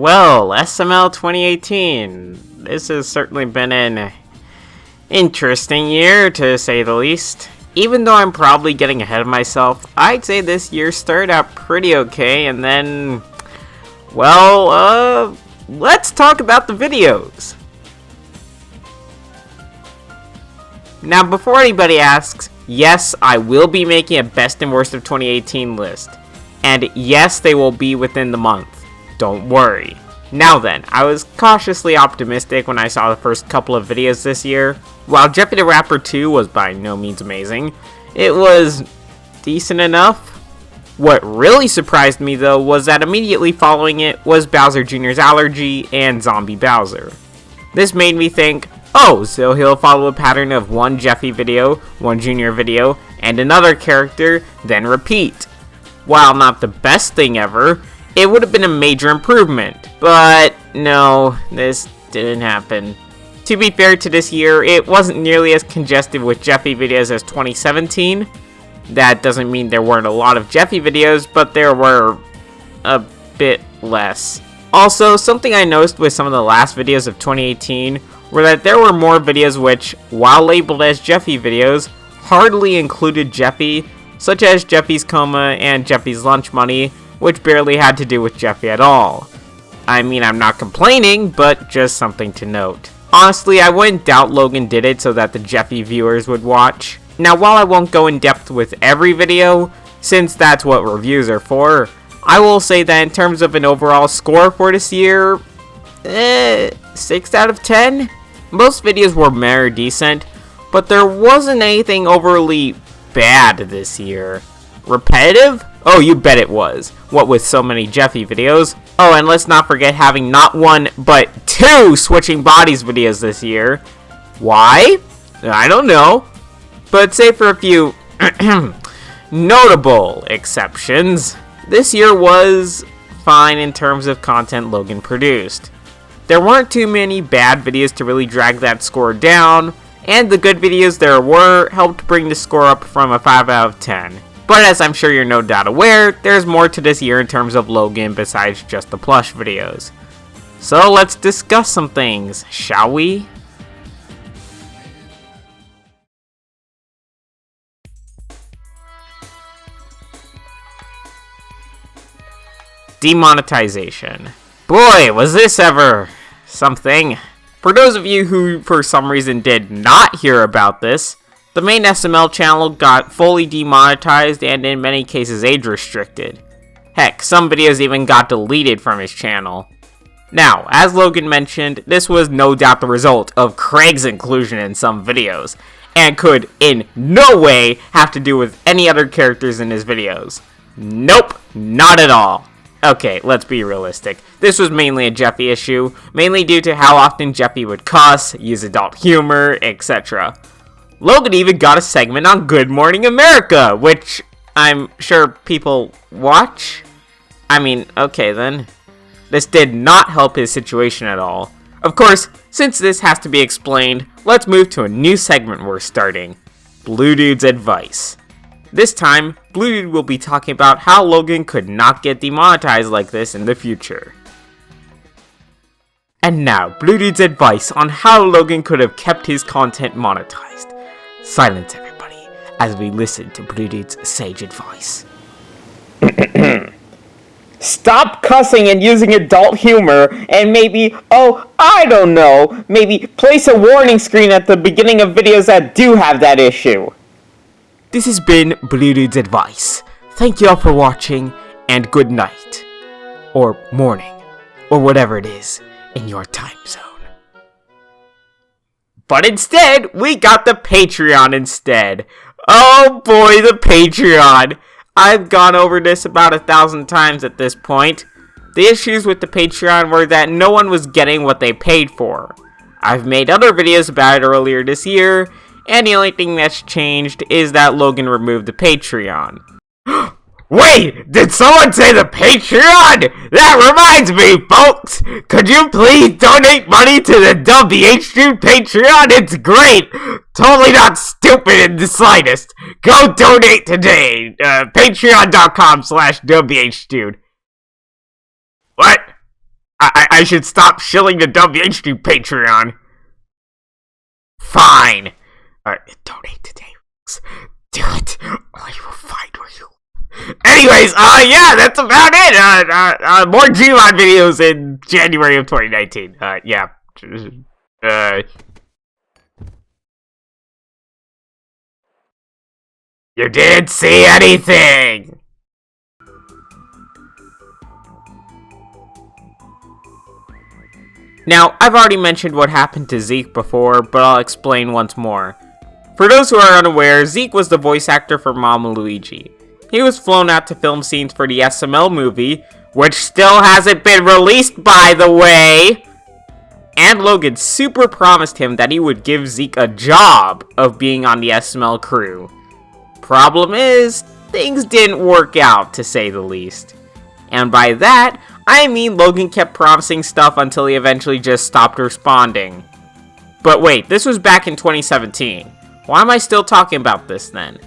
Well, SML 2018. This has certainly been an interesting year, to say the least. Even though I'm probably getting ahead of myself, I'd say this year started out pretty okay, and then, well, let's talk about the videos. Now, before anybody asks, yes, I will be making a best and worst of 2018 list. And yes, they will be within the month. Don't worry. Now then, I was cautiously optimistic when I saw the first couple of videos this year. While Jeffy the Rapper 2 was by no means amazing, it was decent enough. What really surprised me though was that immediately following it was Bowser Jr.'s Allergy and Zombie Bowser. This made me think, oh, so he'll follow a pattern of one Jeffy video, one Junior video, and another character, then repeat. While not the best thing ever, it would have been a major improvement, but no, this didn't happen. To be fair to this year, it wasn't nearly as congested with Jeffy videos as 2017. That doesn't mean there weren't a lot of Jeffy videos, but there were a bit less. Also, something I noticed with some of the last videos of 2018 were that there were more videos which, while labeled as Jeffy videos, hardly included Jeffy, such as Jeffy's Coma and Jeffy's Lunch Money, which barely had to do with Jeffy at all. I mean, I'm not complaining, but just something to note. Honestly, I wouldn't doubt Logan did it so that the Jeffy viewers would watch. Now, while I won't go in depth with every video, since that's what reviews are for, I will say that in terms of an overall score for this year, 6 out of 10? Most videos were mere decent, but there wasn't anything overly bad this year. Repetitive? Oh, you bet it was. What with so many Jeffy videos. Oh, and let's not forget having not one, but 2 switching bodies videos this year. Why? I don't know. But save for a few notable exceptions, this year was fine in terms of content Logan produced. There weren't too many bad videos to really drag that score down, and the good videos there were helped bring the score up from a 5 out of 10. But as I'm sure you're no doubt aware, there's more to this year in terms of Logan besides just the plush videos. So let's discuss some things, shall we? Demonetization. Boy, was this ever something. For those of you who for some reason did not hear about this, the main SML channel got fully demonetized and in many cases age restricted. Heck, some videos even got deleted from his channel. Now, as Logan mentioned, this was no doubt the result of Craig's inclusion in some videos, and could in no way have to do with any other characters in his videos. Nope, not at all. Okay, let's be realistic. This was mainly a Jeffy issue, mainly due to how often Jeffy would cuss, use adult humor, etc. Logan even got a segment on Good Morning America, which I'm sure people watch. I mean, okay then. This did not help his situation at all. Of course, since this has to be explained, let's move to a new segment we're starting. Bluedude's Advice. This time, Bluedude will be talking about how Logan could not get demonetized like this in the future. And now, Bluedude's advice on how Logan could have kept his content monetized. Silence everybody, as we listen to Bluedude's sage advice. Stop cussing and using adult humor, and maybe, oh, I don't know, maybe place a warning screen at the beginning of videos that do have that issue. This has been Bluedude's advice. Thank you all for watching, and good night. Or morning, or whatever it is in your time zone. But instead, we got the Patreon instead. Oh boy, the Patreon. I've gone over this about 1,000 times at this point. The issues with the Patreon were that no one was getting what they paid for. I've made other videos about it earlier this year, and the only thing that's changed is that Logan removed the Patreon. Wait, did someone say the Patreon? That reminds me, folks! Could you please donate money to the dabhdude Patreon? It's great! Totally not stupid in the slightest. Go donate today. Patreon.com/dabhdude. What? I should stop shilling the WHD Patreon. Fine. Alright, donate today. Do it, or you will find where you... Anyways, yeah, that's about it. More Gmod videos in January of 2019. Yeah. You didn't see anything! Now, I've already mentioned what happened to Zeke before, but I'll explain once more. For those who are unaware, Zeke was the voice actor for Mama Luigi. He was flown out to film scenes for the SML movie, which still hasn't been released, by the way! And Logan super promised him that he would give Zeke a job of being on the SML crew. Problem is, things didn't work out, to say the least. And by that, I mean Logan kept promising stuff until he eventually just stopped responding. But wait, this was back in 2017. Why am I still talking about this then?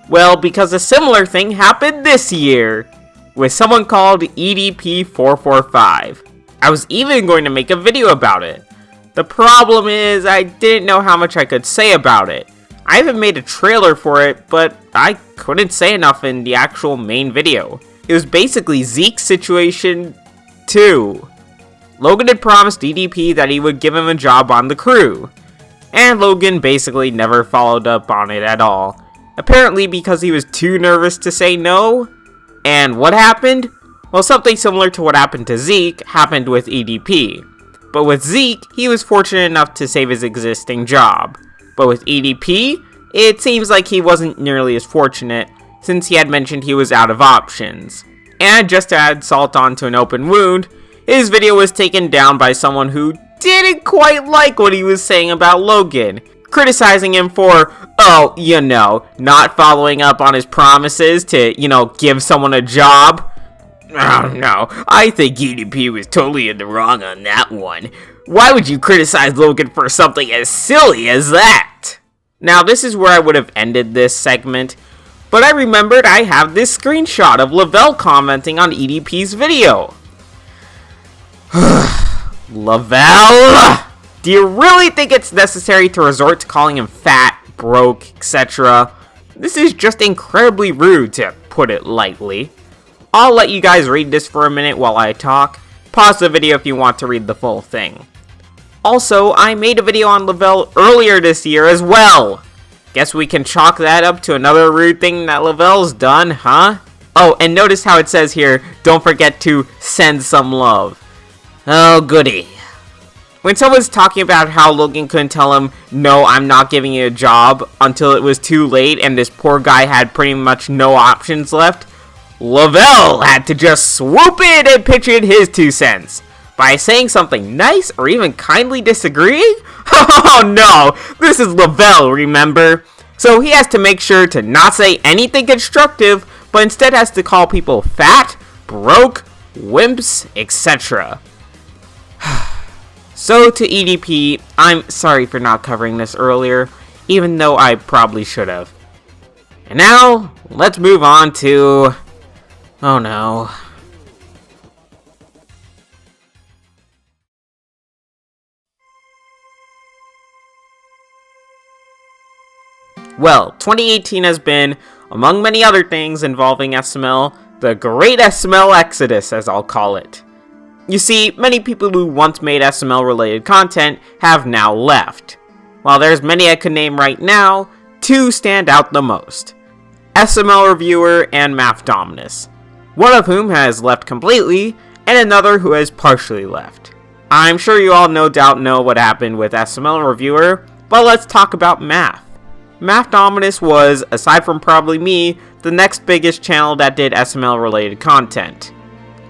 Well, because a similar thing happened this year, with someone called EDP445. I was even going to make a video about it. The problem is, I didn't know how much I could say about it. I even made a trailer for it, but I couldn't say enough in the actual main video. It was basically Zeke's situation, too. Logan had promised EDP that he would give him a job on the crew, and Logan basically never followed up on it at all. Apparently because he was too nervous to say no. And what happened? Well, something similar to what happened to Zeke happened with EDP. But with Zeke, he was fortunate enough to save his existing job. But with EDP, it seems like he wasn't nearly as fortunate, since he had mentioned he was out of options. And just to add salt onto an open wound, his video was taken down by someone who didn't quite like what he was saying about Logan, criticizing him for, not following up on his promises to, give someone a job. Oh no, I think EDP was totally in the wrong on that one. Why would you criticize Logan for something as silly as that? Now, this is where I would have ended this segment, but I remembered I have this screenshot of Lavelle commenting on EDP's video. Lavelle! Do you really think it's necessary to resort to calling him fat, broke, etc.? This is just incredibly rude, to put it lightly. I'll let you guys read this for a minute while I talk. Pause the video if you want to read the full thing. Also, I made a video on Lavelle earlier this year as well. Guess we can chalk that up to another rude thing that Lavelle's done, huh? Oh, and notice how it says here, don't forget to send some love. Oh, goody. When someone's talking about how Logan couldn't tell him, no, I'm not giving you a job, until it was too late and this poor guy had pretty much no options left, Lavelle had to just swoop in and pitch in his 2 cents. By saying something nice or even kindly disagreeing? Oh no, this is Lavelle, remember? So he has to make sure to not say anything constructive, but instead has to call people fat, broke, wimps, etc. So to EDP, I'm sorry for not covering this earlier, even though I probably should have. And now, let's move on to... oh no. Well, 2018 has been, among many other things involving SML, the Great SML Exodus, as I'll call it. You see, many people who once made SML-related content have now left. While there's many I could name right now, 2 stand out the most. SML Reviewer and Math Dominus. One of whom has left completely, and another who has partially left. I'm sure you all no doubt know what happened with SML Reviewer, but let's talk about Math. Math Dominus was, aside from probably me, the next biggest channel that did SML related content.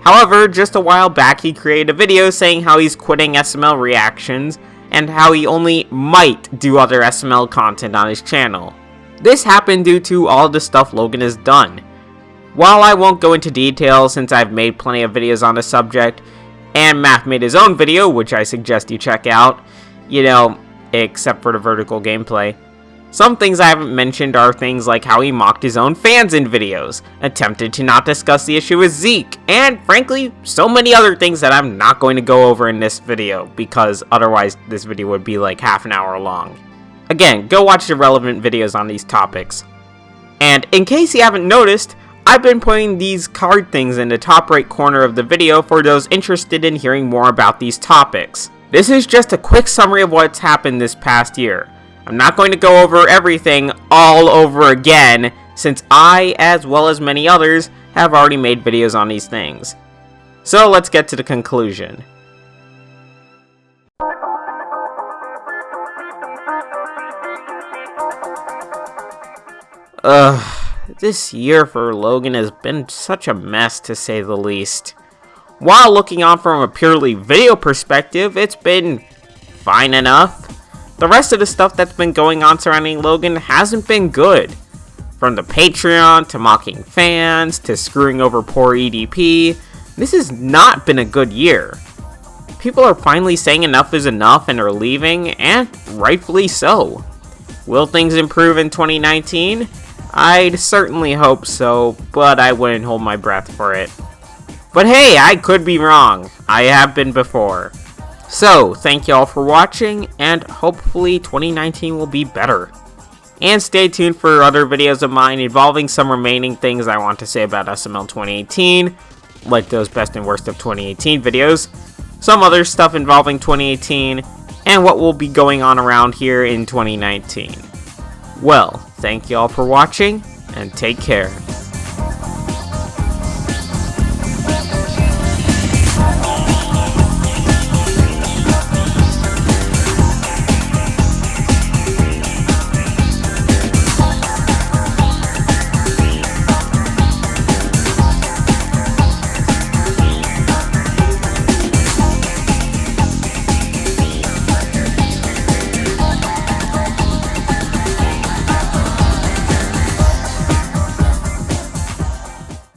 However, just a while back he created a video saying how he's quitting SML reactions, and how he only might do other SML content on his channel. This happened due to all the stuff Logan has done. While I won't go into detail since I've made plenty of videos on the subject, and Math made his own video, which I suggest you check out, except for the vertical gameplay. Some things I haven't mentioned are things like how he mocked his own fans in videos, attempted to not discuss the issue with Zeke, and frankly, so many other things that I'm not going to go over in this video, because otherwise this video would be like half an hour long. Again, go watch the relevant videos on these topics. And in case you haven't noticed, I've been putting these card things in the top right corner of the video for those interested in hearing more about these topics. This is just a quick summary of what's happened this past year. I'm not going to go over everything all over again, since I, as well as many others, have already made videos on these things. So let's get to the conclusion. This year for Logan has been such a mess, to say the least. While looking on from a purely video perspective, it's been fine enough. The rest of the stuff that's been going on surrounding Logan hasn't been good. From the Patreon, to mocking fans, to screwing over poor EDP, this has not been a good year. People are finally saying enough is enough and are leaving, and rightfully so. Will things improve in 2019? I'd certainly hope so, but I wouldn't hold my breath for it. But hey, I could be wrong. I have been before. So, thank you all for watching, and hopefully 2019 will be better. And stay tuned for other videos of mine involving some remaining things I want to say about SML 2018, like those best and worst of 2018 videos, some other stuff involving 2018, and what will be going on around here in 2019. Well, thank you all for watching, and take care.